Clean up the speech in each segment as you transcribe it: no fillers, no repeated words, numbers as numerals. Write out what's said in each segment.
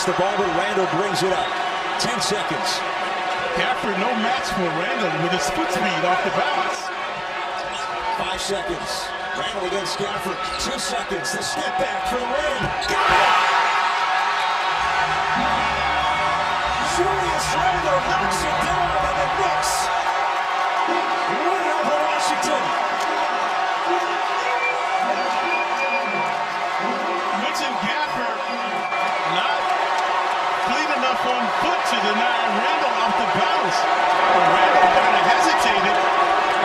gets the ball, but Randle brings it up. 10 seconds. Gafford, no match for Randle with his foot speed off the bounce. 5 seconds. Randle against Gafford. 2 seconds. The step back from Randle. Got it! Julius Randle knocks it down, and the Knicks win over Washington. Mentioned Gafford not clean enough on foot to deny Randle off the bounce. But Randle kind of hesitated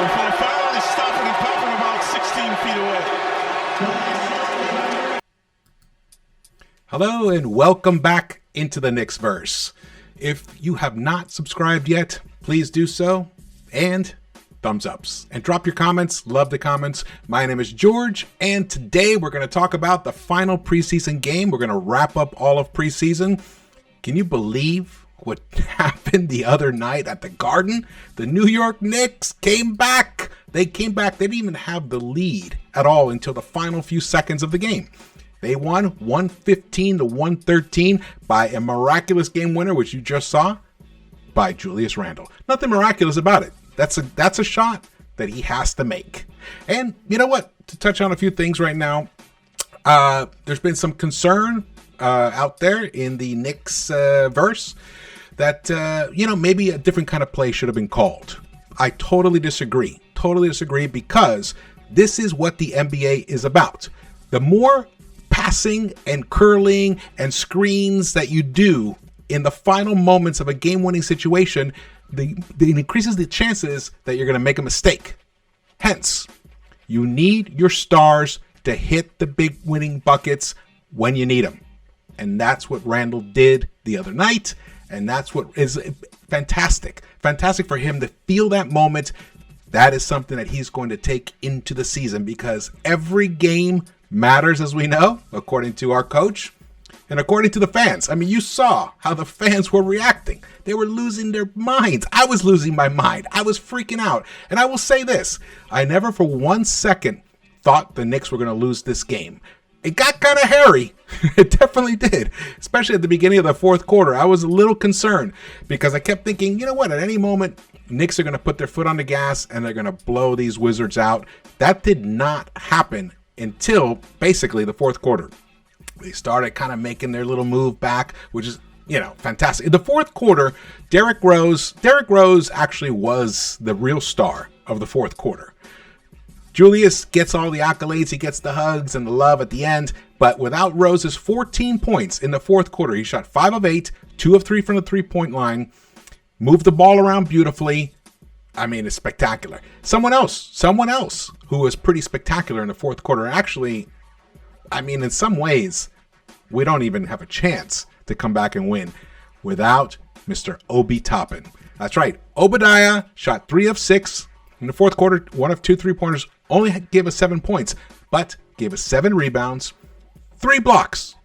before finally stopping and popping about 16 feet away. Hello and welcome back into the Knicks-Verse. If you have not subscribed yet, please do so, and thumbs ups. And drop your comments. Love the comments. My name is George, and today we're going to talk about the final preseason game. We're going to wrap up all of preseason. Can you believe what happened the other night at the Garden? The New York Knicks came back. They came back. They didn't even have the lead at all until the final few seconds of the game. They won 115-113 by a miraculous game winner, which you just saw, by Julius Randle. Nothing miraculous about it. That's a shot that he has to make. And you know what? To touch on a few things right now, there's been some concern out there in the Knicks-Verse that, maybe a different kind of play should have been called. I totally disagree. Because this is what the NBA is about. The more passing and curling and screens that you do in the final moments of a game-winning situation, it increases the chances that you're going to make a mistake. Hence, you need your stars to hit the big winning buckets when you need them. And that's what Randle did the other night. And that's what is fantastic. Fantastic for him to feel that moment. That is something that he's going to take into the season because every game matters, as we know, according to our coach and according to the fans. I mean, you saw how the fans were reacting. They were losing their minds. I was losing my mind. I was freaking out. And I will say this. I never for 1 second thought the Knicks were going to lose this game. It got kind of hairy. It definitely did. Especially at the beginning of the fourth quarter. I was a little concerned because I kept thinking, you know what, at any moment, Knicks are going to put their foot on the gas and they're going to blow these Wizards out. That did not happen until basically the fourth quarter. They started kind of making their little move back, which is, fantastic. In the fourth quarter, Derrick Rose actually was the real star of the fourth quarter. Julius gets all the accolades, he gets the hugs and the love at the end, but without Rose's 14 points in the fourth quarter, he shot 5 of 8, 2 of 3 from the three-point line, moved the ball around beautifully. I mean, it's spectacular. Someone else who was pretty spectacular in the fourth quarter. Actually, I mean, in some ways, we don't even have a chance to come back and win without Mr. Obi Toppin. That's right. Obadiah shot 3 of 6 in the fourth quarter, 1 of 2 3-pointers, only gave us 7 points, but gave us 7 rebounds, 3 blocks,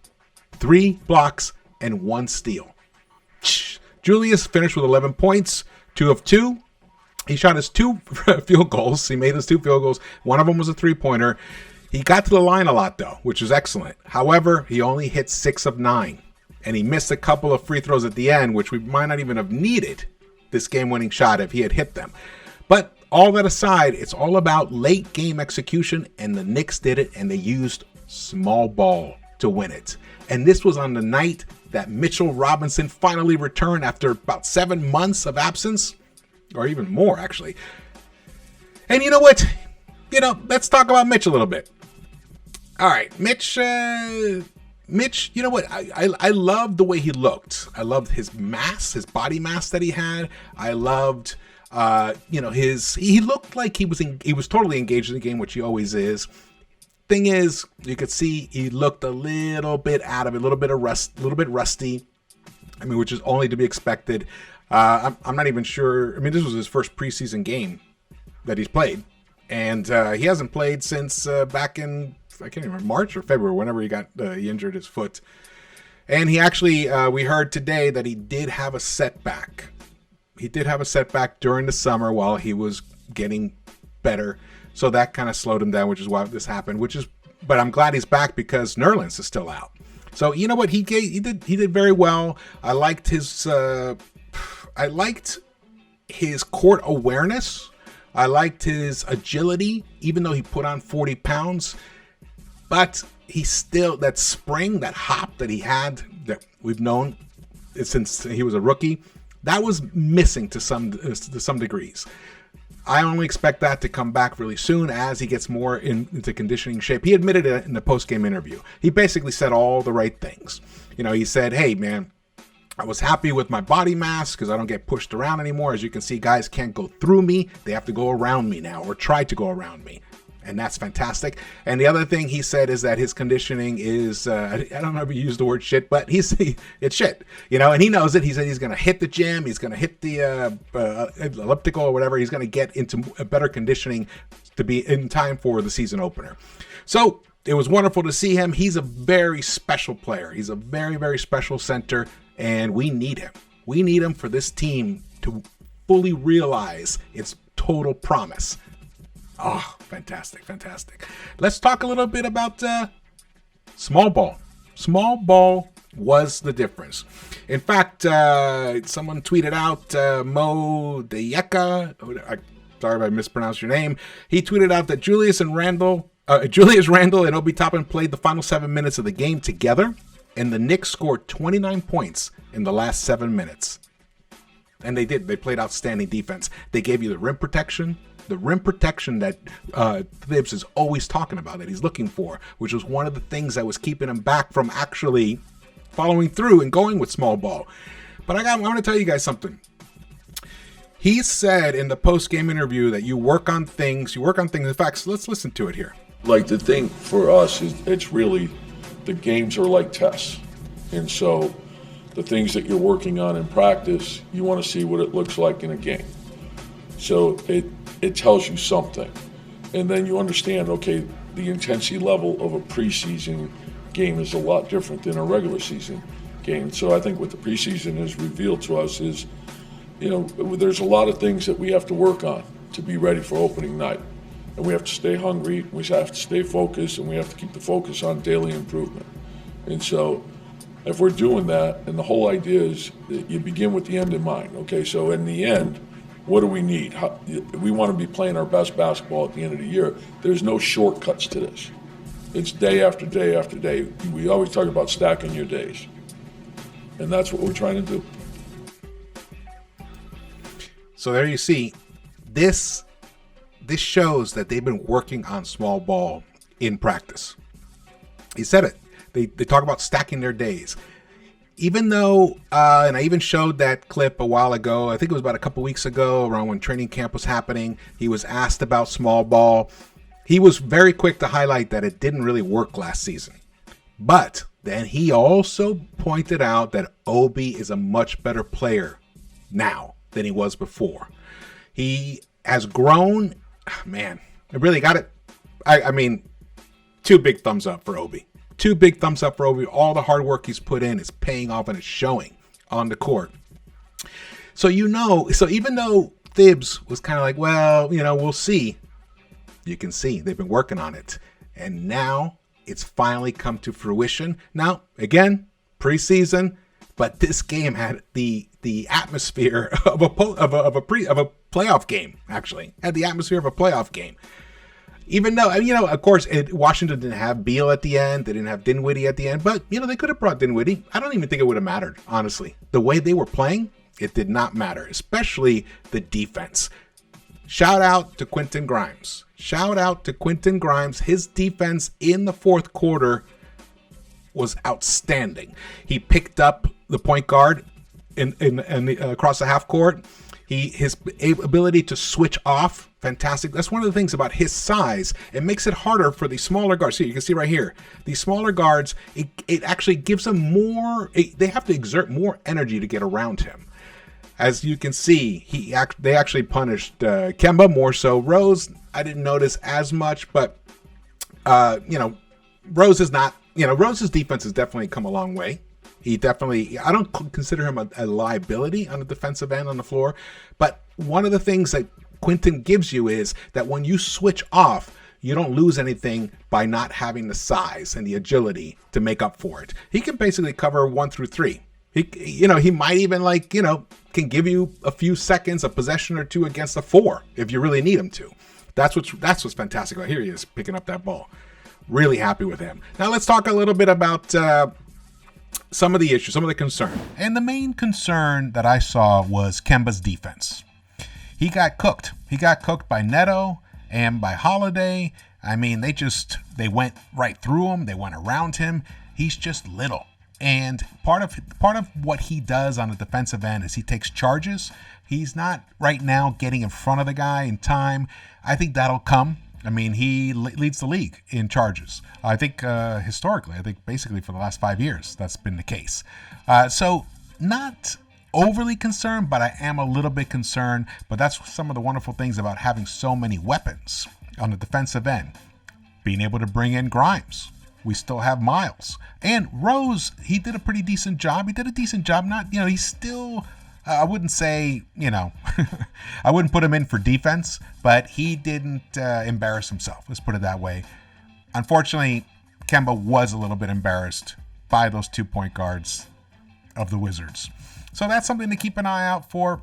and 1 steal. Julius finished with 11 points, 2 of 2. He shot his 2 field goals. He made his 2 field goals. One of them was a 3-pointer. He got to the line a lot, though, which is excellent. However, he only hit 6 of 9, and he missed a couple of free throws at the end, which we might not even have needed this game-winning shot if he had hit them. But all that aside, it's all about late game execution, and the Knicks did it, and they used small ball to win it. And this was on the night that Mitchell Robinson finally returned after about 7 months of absence, or even more, actually. And you know what? Let's talk about Mitch a little bit. All right, Mitch, you know what? I loved the way he looked. I loved his mass, his body mass that he had. I loved he looked like he was totally engaged in the game, which he always is. Thing is, you could see he looked a little bit out of it, a little bit rusty. I mean, which is only to be expected. I'm not even sure. I mean, this was his first preseason game that he's played, and he hasn't played since back in, I can't remember, March or February, whenever he injured his foot. And he actually, we heard today that he did have a setback. He did have a setback during the summer while he was getting better. So that kind of slowed him down, which is why this happened. But I'm glad he's back because Nerlens is still out. So you know what, he did very well. I liked his court awareness. I liked his agility, even though he put on 40 pounds. But he still, that spring, that hop that he had, that we've known since he was a rookie, that was missing to some degrees. I only expect that to come back really soon as he gets more into conditioning shape. He admitted it in the post-game interview. He basically said all the right things. You know, he said, hey, man, I was happy with my body mass because I don't get pushed around anymore. As you can see, guys can't go through me. They have to go around me now, or try to go around me. And that's fantastic. And the other thing he said is that his conditioning is, I don't know if he used the word shit, but it's shit, you know, and he knows it. He said he's going to hit the gym. He's going to hit the elliptical or whatever. He's going to get into a better conditioning to be in time for the season opener. So it was wonderful to see him. He's a very special player. He's a very, very special center, and we need him. We need him for this team to fully realize its total promise. Oh, fantastic, fantastic. Let's talk a little bit about small ball. Small ball was the difference. In fact, someone tweeted out, Mo Deyeka, sorry if I mispronounced your name, he tweeted out that Julius Randle and Obi Toppin played the final 7 minutes of the game together, and the Knicks scored 29 points in the last 7 minutes. And they did. They played outstanding defense. They gave you the rim protection that Thibs is always talking about, that he's looking for, which was one of the things that was keeping him back from actually following through and going with small ball. But I'm going to tell you guys something. He said in the post-game interview that you work on things. In fact, let's listen to it here. Like, the thing for us is it's really, the games are like tests. And so the things that you're working on in practice, you want to see what it looks like in a game. So it tells you something. And then you understand, okay, the intensity level of a preseason game is a lot different than a regular season game. So I think what the preseason has revealed to us is, you know, there's a lot of things that we have to work on to be ready for opening night. And we have to stay hungry, we have to stay focused, and we have to keep the focus on daily improvement. And so if we're doing that, and the whole idea is that you begin with the end in mind, okay? So in the end, what do we need? We want to be playing our best basketball at the end of the year. There's no shortcuts to this. It's day after day after day. We always talk about stacking your days. And that's what we're trying to do. So there you see, this shows that they've been working on small ball in practice. He said it. They talk about stacking their days. Even though, and I even showed that clip a while ago, I think it was about a couple weeks ago, around when training camp was happening, he was asked about small ball. He was very quick to highlight that it didn't really work last season. But then he also pointed out that Obi is a much better player now than he was before. He has grown. Man, I really got it. I mean, 2 big thumbs up for Obi. 2 big thumbs up for Obi. All the hard work he's put in is paying off and it's showing on the court. So even though Thibs was kind of like, well, you know, we'll see. You can see they've been working on it. And now it's finally come to fruition. Now, again, preseason, but this game had the atmosphere of a playoff game, actually. Had the atmosphere of a playoff game. Even though, you know, of course, Washington didn't have Beal at the end. They didn't have Dinwiddie at the end. But, you know, they could have brought Dinwiddie. I don't even think it would have mattered, honestly. The way they were playing, it did not matter, especially the defense. Shout out to Quentin Grimes. Shout out to Quentin Grimes. His defense in the fourth quarter was outstanding. He picked up the point guard across the half court. His ability to switch off, fantastic. That's one of the things about his size. It makes it harder for the smaller guards. See, you can see right here, these smaller guards, it actually gives them more, they have to exert more energy to get around him. As you can see, they actually punished Kemba more so. Rose, I didn't notice as much, but, you know, Rose's defense has definitely come a long way. I don't consider him a liability on the defensive end on the floor, but one of the things that Quentin gives you is that when you switch off, you don't lose anything by not having the size and the agility to make up for it. He can basically cover 1 through 3. He might even can give you a few seconds, a possession or two against a 4 if you really need him to. That's what's fantastic. Here he is picking up that ball. Really happy with him. Now let's talk a little bit about some of the issues, some of the concern. And the main concern that I saw was Kemba's defense. He got cooked. He got cooked by Neto and by Holiday. I mean, they went right through him. They went around him. He's just little. And part of what he does on the defensive end is he takes charges. He's not right now getting in front of the guy in time. I think that'll come. I mean, he leads the league in charges. I think historically, basically for the last 5 years, that's been the case. So not overly concerned, but I am a little bit concerned. But that's some of the wonderful things about having so many weapons on the defensive end. Being able to bring in Grimes. We still have Miles. And Rose, he did a pretty decent job. He's still, I wouldn't say, I wouldn't put him in for defense, but he didn't embarrass himself. Let's put it that way. Unfortunately, Kemba was a little bit embarrassed by those 2 point guards of the Wizards. So that's something to keep an eye out for.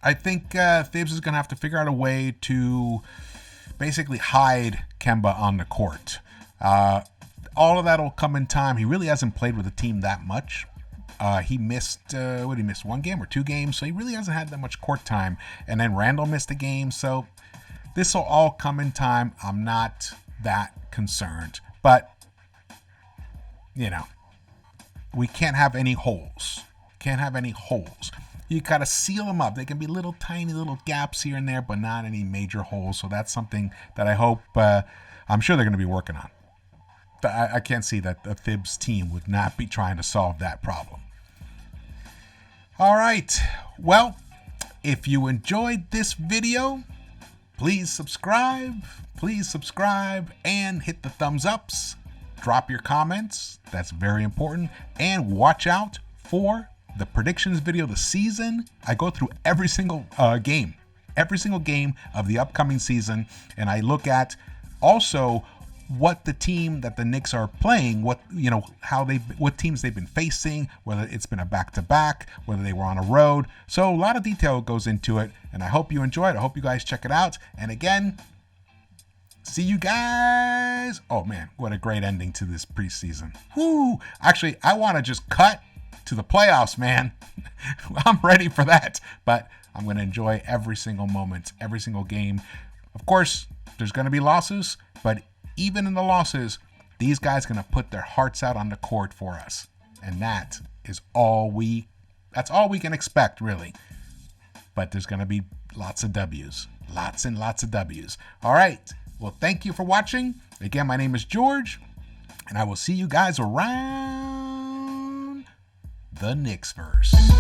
I think Thibs is going to have to figure out a way to basically hide Kemba on the court. All of that will come in time. He really hasn't played with the team that much. He missed 1 game or 2 games, so he really hasn't had that much court time. And then Randle missed a game, so this will all come in time. I'm not that concerned. But, we can't have any holes. You got to seal them up. They can be tiny little gaps here and there, but not any major holes. So that's something that I hope, I'm sure they're going to be working on. I can't see that the Thibs team would not be trying to solve that problem. All right. Well, if you enjoyed this video, please subscribe and hit the thumbs ups. Drop your comments. That's very important. And watch out for the predictions video of the season. I go through every single game of the upcoming season, and I look at also what the team that the Knicks are playing, what teams they've been facing, whether it's been a back-to-back, whether they were on a road. So a lot of detail goes into it, and I hope you enjoy it. I hope you guys check it out. And again, see you guys. Oh man, what a great ending to this preseason. Woo! Actually, I want to just cut to the playoffs, man. I'm ready for that. But I'm going to enjoy every single moment, every single game. Of course, there's going to be losses, but even in the losses, these guys are going to put their hearts out on the court for us. And that's all we can expect, really. But there's going to be lots of W's. Lots and lots of W's. All right. Well, thank you for watching. Again, my name is George, and I will see you guys around the Knicks-Verse.